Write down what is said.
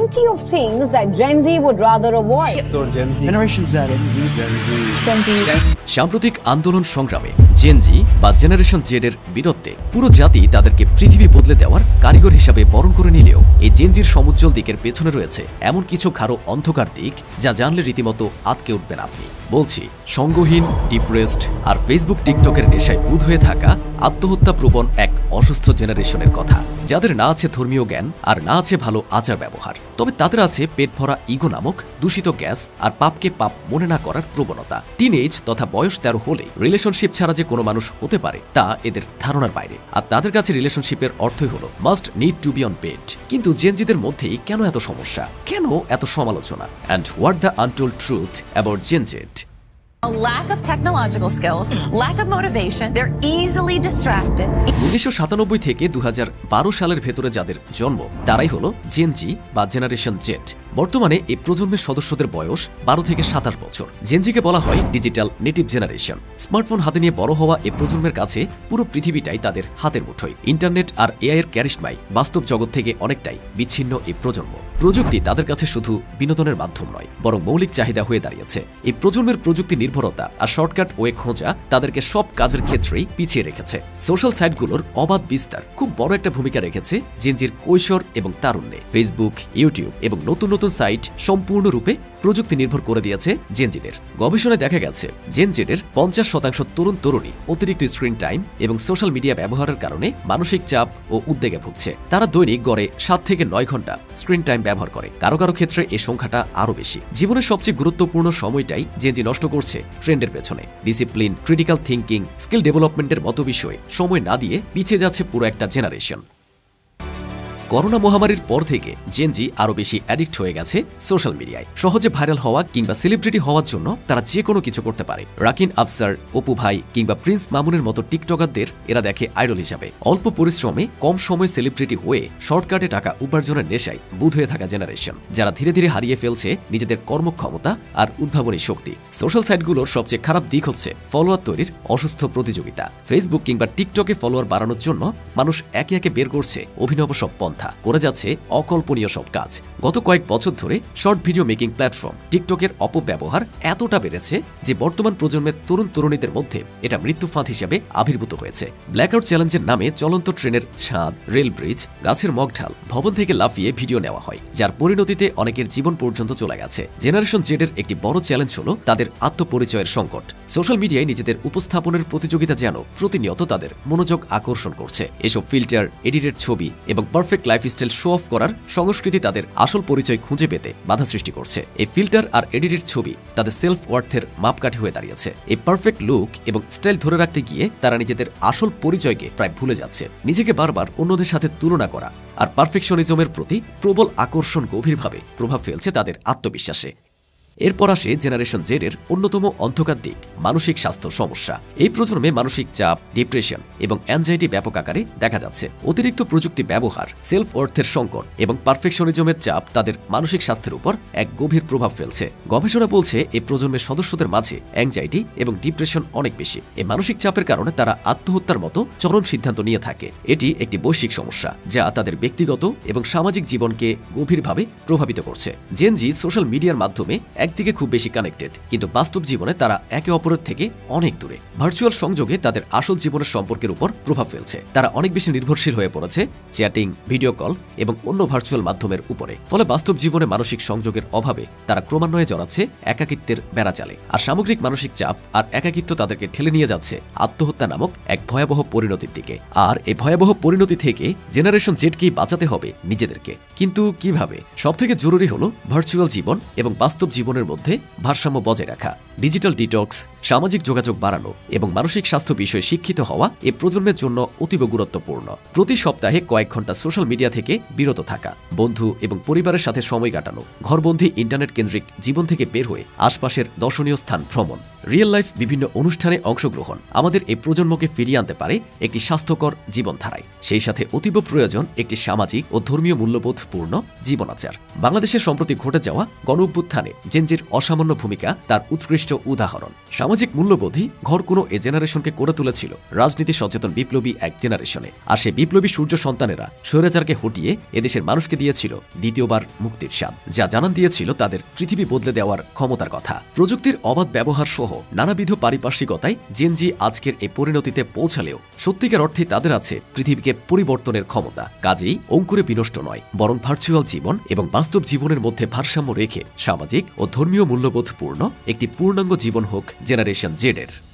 plenty of things that Gen Z would rather avoid. Generation Z. Gen Z. সাম্প্রতিক আন্দোলন সংগ্রামে Gen Z বা generation Z এর বীরত্বে পুরো জাতি তাদেরকে পৃথিবী বদলে দেওয়ার কারিগর হিসাবে বরণ করে নিলেও এই জেনজির সমুজ্জ্বল দিকের পেছনে রয়েছে এমন কিছু গাঢ় অন্ধকার দিক যা জানলে রীতিমতো আটকে উঠবেন আপনি। বলছি সঙ্গহীন, ডিপ্রেসড আর ফেসবুক টিকটকের নেশায় বুঁদ হয়ে থাকা আত্মহত্যা প্রবণ এক অসুস্থ জেনারেশনের কথা, যাদের না আছে ধর্মীয় জ্ঞান আর না আছে ভালো আচার ব্যবহার, তবে তাদের আছে পেট ভরা ইগো নামক দূষিত গ্যাস আর পাপকে পাপ মনে না করার প্রবণতা। টিনএজ তথা বয়স 13 হলে রিলেশনশিপ ছাড়া যে কোনো মানুষ হতে পারে তা এদের ধারণার বাইরে, আর তাদের কাছে রিলেশনশিপের অর্থই হলো must need to be on bed. কিন্তু জেনজিদের মধ্যেই কেন এত সমস্যা, কেন এত সমালোচনা, and what the untold truth about Gen Z? A lack of technological skills, lack of motivation, they're easily distracted. 1997 থেকে 2012 সালের ভেতরে যাদের জন্ম তারাই হলো জেনজি বা জেনারেশন জেড। বর্তমানে এই প্রজন্মের সদস্যদের বয়স 12 থেকে 27 বছর। জেনজিকে বলা হয় ডিজিটাল নেটিভ জেনারেশন। স্মার্টফোন হাতে নিয়ে বড় হওয়া এই প্রজন্মের কাছে পুরো পৃথিবীটাই তাদের হাতের মুঠোয়। ইন্টারনেট আর এআই এর ক্যারিশমায় বাস্তব জগৎ থেকে অনেকটাই বিচ্ছিন্ন এই প্রজন্ম। প্রযুক্তি তাদের কাছে শুধু বিনোদনের মাধ্যম নয়, বরং মৌলিক চাহিদা হয়ে দাঁড়িয়েছে। এই প্রজন্মের প্রযুক্তি নির্ভরতা আর শর্টকাট ওয়ে খোঁজা তাদেরকে সব কাজের ক্ষেত্রেই পিছিয়ে রেখেছে। সোশ্যাল সাইটগুলোর অবাধ বিস্তার খুব বড় একটা ভূমিকা রেখেছে জেনজির কৈশোর এবং তারুণ্যে। ফেসবুক, ইউটিউব এবং নতুন নতুন সাইট সম্পূর্ণরূপে প্রযুক্তি নির্ভর করে দিয়েছে জেনজিদের। গবেষণায় দেখা গেছে জেন জেডের 50% তরুণ তরুণী অতিরিক্ত স্ক্রিন টাইম এবং সোশ্যাল মিডিয়া ব্যবহারের কারণে মানসিক চাপ ও উদ্বেগে ভুগছে। তারা দৈনিক গড়ে 7 থেকে 9 ঘন্টা স্ক্রিন টাইম ব্যবহার করে। কারো কারো ক্ষেত্রে এই সংখ্যাটা আরও বেশি। জীবনের সবচেয়ে গুরুত্বপূর্ণ সময়টাই জেনজি নষ্ট করছে ট্রেন্ডের পেছনে। ডিসিপ্লিন, ক্রিটিক্যাল থিঙ্কিং, স্কিল ডেভেলপমেন্টের মতো বিষয়ে সময় না দিয়ে পিছিয়ে যাচ্ছে পুরো একটা জেনারেশন। করোনা মহামারীর পর থেকে জেনজি আরও বেশি অ্যাডিক্ট হয়ে গেছে সোশ্যাল মিডিয়ায়। সহজে ভাইরাল হওয়া কিংবা সেলিব্রিটি হওয়ার জন্য তারা যে কোনো কিছু করতে পারে। রাকিন আফসার, অপু ভাই কিংবা প্রিন্স মামুনের মতো টিকটকারদের এরা দেখে আইডল হিসাবে। অল্প পরিশ্রমে কম সময় সেলিব্রিটি হয়ে শর্টকাটে টাকা উপার্জনের নেশায় বুঁদ হয়ে থাকা জেনারেশন, যারা ধীরে ধীরে হারিয়ে ফেলছে নিজেদের কর্মক্ষমতা আর উদ্ভাবনী শক্তি। সোশ্যাল সাইটগুলোর সবচেয়ে খারাপ দিক হচ্ছে ফলোয়ার তৈরির অসুস্থ প্রতিযোগিতা। ফেসবুক কিংবা টিকটকে ফলোয়ার বাড়ানোর জন্য মানুষ একে একে বের করছে অভিনব সব পন্থা, করে যাচ্ছে অকল্পনীয় সব কাজ। গত কয়েক বছর ধরে শর্ট ভিডিও মেকিং প্ল্যাটফর্ম টিকটকের অপব্যবহার এতটা বেড়েছে যে বর্তমান প্রজন্মের তরুণ তরুণীদের মধ্যে এটা মৃত্যু ফাঁদ হিসেবে আবির্ভূত হয়েছে। ব্ল্যাকআউট চ্যালেঞ্জের নামে চলন্ত ট্রেনের ছাদ, রেল ব্রিজ, গাছের মগঢাল, ভবন থেকে লাফিয়ে ভিডিও নেওয়া হয়, যার পরিণতিতে অনেকের জীবন পর্যন্ত চলে গেছে। জেনারেশন জেডের একটি বড় চ্যালেঞ্জ হলো তাদের আত্মপরিচয়ের সংকট। সোশ্যাল মিডিয়ায় নিজেদের উপস্থাপনের প্রতিযোগিতা যেন প্রতিনিয়ত তাদের মনোযোগ আকর্ষণ করছে। এসব ফিল্টার, এডিটেড ছবি এবং পারফেক্ট লাইফস্টাইল শো অফ করার সংস্কৃতি তাদের আসল পরিচয় খুঁজে পেতে বাধা সৃষ্টি করছে। এই ফিল্টার আর এডিটেড ছবি তাদের সেলফ ওয়ার্থের মাপকাঠি হয়ে দাঁড়িয়েছে। এই পারফেক্ট লুক এবং স্টাইল ধরে রাখতে গিয়ে তারা নিজেদের আসল পরিচয়কে প্রায় ভুলে যাচ্ছে। নিজেকে বারবার অন্যদের সাথে তুলনা করা আর পারফেকশনিজমের প্রতি প্রবল আকর্ষণ গভীরভাবে প্রভাব ফেলছে তাদের আত্মবিশ্বাসে। এরপর আসে জেনারেশন জেড এর অন্যতম অন্ধকার দিক, মানসিক স্বাস্থ্য সমস্যা। এই প্রজন্মে মানসিক চাপ, ডিপ্রেশন এবং অ্যাংজাইটি ব্যাপক আকারে দেখা যাচ্ছে। অতিরিক্ত প্রযুক্তি ব্যবহার, সেলফ ওয়ার্থের সংকট এবং পারফেকশনিজমের চাপ তাদের মানসিক স্বাস্থ্যের উপর এক গভীর প্রভাব ফেলছে। গবেষণা বলছে এই প্রজন্মের সদস্যদের মাঝে অ্যাংজাইটি এবং ডিপ্রেশন অনেক বেশি। এই মানসিক চাপের কারণে তারা আত্মহত্যার মতো চরম সিদ্ধান্ত নিয়ে থাকে। এটি একটি বৈশ্বিক সমস্যা যা তাদের ব্যক্তিগত এবং সামাজিক জীবনকে গভীরভাবে প্রভাবিত করছে। জেনজি সোশ্যাল মিডিয়ার মাধ্যমে একদিকে খুব বেশি কানেক্টেড, কিন্তু বাস্তব জীবনে তারা একে অপরের থেকে অনেক দূরে। ভার্চুয়াল সংযোগে তাদের আসল জীবনের সম্পর্কের উপর প্রভাব ফেলছে। তারা অনেক বেশি নির্ভরশীল হয়ে পড়েছে চ্যাটিং, ভিডিও কল এবং অন্য ভার্চুয়াল মাধ্যমের উপরে। ফলে বাস্তব জীবনে মানসিক সংযোগের অভাবে তারা ক্রমান্বয়ে জড়াচ্ছে একাকিত্বের বেড়াজালে। আর সামগ্রিক মানসিক চাপ আর একাকিত্ব তাদেরকে ঠেলে নিয়ে যাচ্ছে আত্মহত্যা নামক এক ভয়াবহ পরিণতির দিকে। আর এই ভয়াবহ পরিণতি থেকে জেনারেশন জেডকেই বাঁচাতে হবে নিজেদেরকে। কিন্তু কিভাবে? সবথেকে জরুরি হলো ভার্চুয়াল জীবন এবং বাস্তব জীবনের মধ্যে ভারসাম্য বজায় রাখা। ডিজিটাল ডিটক্স, সামাজিক যোগাযোগ বাড়ানো এবং মানসিক স্বাস্থ্য বিষয়ে শিক্ষিত হওয়া এ প্রজন্মের জন্য অতীব গুরুত্বপূর্ণ। প্রতি সপ্তাহে কয়েক ঘন্টা সোশ্যাল মিডিয়া থেকে বিরত থাকা, বন্ধু এবং পরিবারের সাথে সময় কাটানো, ঘরবন্দি ইন্টারনেট কেন্দ্রিক জীবন থেকে বের হয়ে আশপাশের দর্শনীয় স্থান ভ্রমণ রিয়েল লাইফ বিভিন্ন অনুষ্ঠানে অংশগ্রহণ আমাদের এই প্রজন্মকে ফিরিয়ে আনতে পারে একটি স্বাস্থ্যকর জীবনধারায়। সেই সাথে অতীব প্রয়োজন একটি সামাজিক ও ধর্মীয় মূল্যবোধপূর্ণ জীবনাচার। বাংলাদেশের সম্প্রতি ঘটে যাওয়া গণঅভ্যুত্থানে জেনজির অসামান্য ভূমিকা তার উৎকৃষ্ট উদাহরণ। সামাজিক মূল্যবোধই ঘর কোনো এ জেনারেশনকে করে তুলেছিল রাজনীতি সচেতন বিপ্লবী এক জেনারেশনে। আর সেই বিপ্লবী সূর্য সন্তানেরা স্বৈরাচারকে হটিয়ে এদেশের মানুষকে দিয়েছিল দ্বিতীয়বার মুক্তির স্বাদ, যা জানান দিয়েছিল তাদের পৃথিবী বদলে দেওয়ার ক্ষমতার কথা। প্রযুক্তির অবাধ ব্যবহার সহ নানাবিধ পারিপার্শ্বিকতায় জেনজি আজকের এই পরিণতিতে পৌঁছালেও সত্যিকার অর্থে তাদের আছে পৃথিবীকে পরিবর্তনের ক্ষমতা। কাজেই অঙ্কুরে বিনষ্ট নয়, বরং ভার্চুয়াল জীবন এবং বাস্তব জীবনের মধ্যে ভারসাম্য রেখে সামাজিক ও ধর্মীয় মূল্যবোধপূর্ণ একটি পূর্ণাঙ্গ জীবন হোক জেনারেশন জেডের।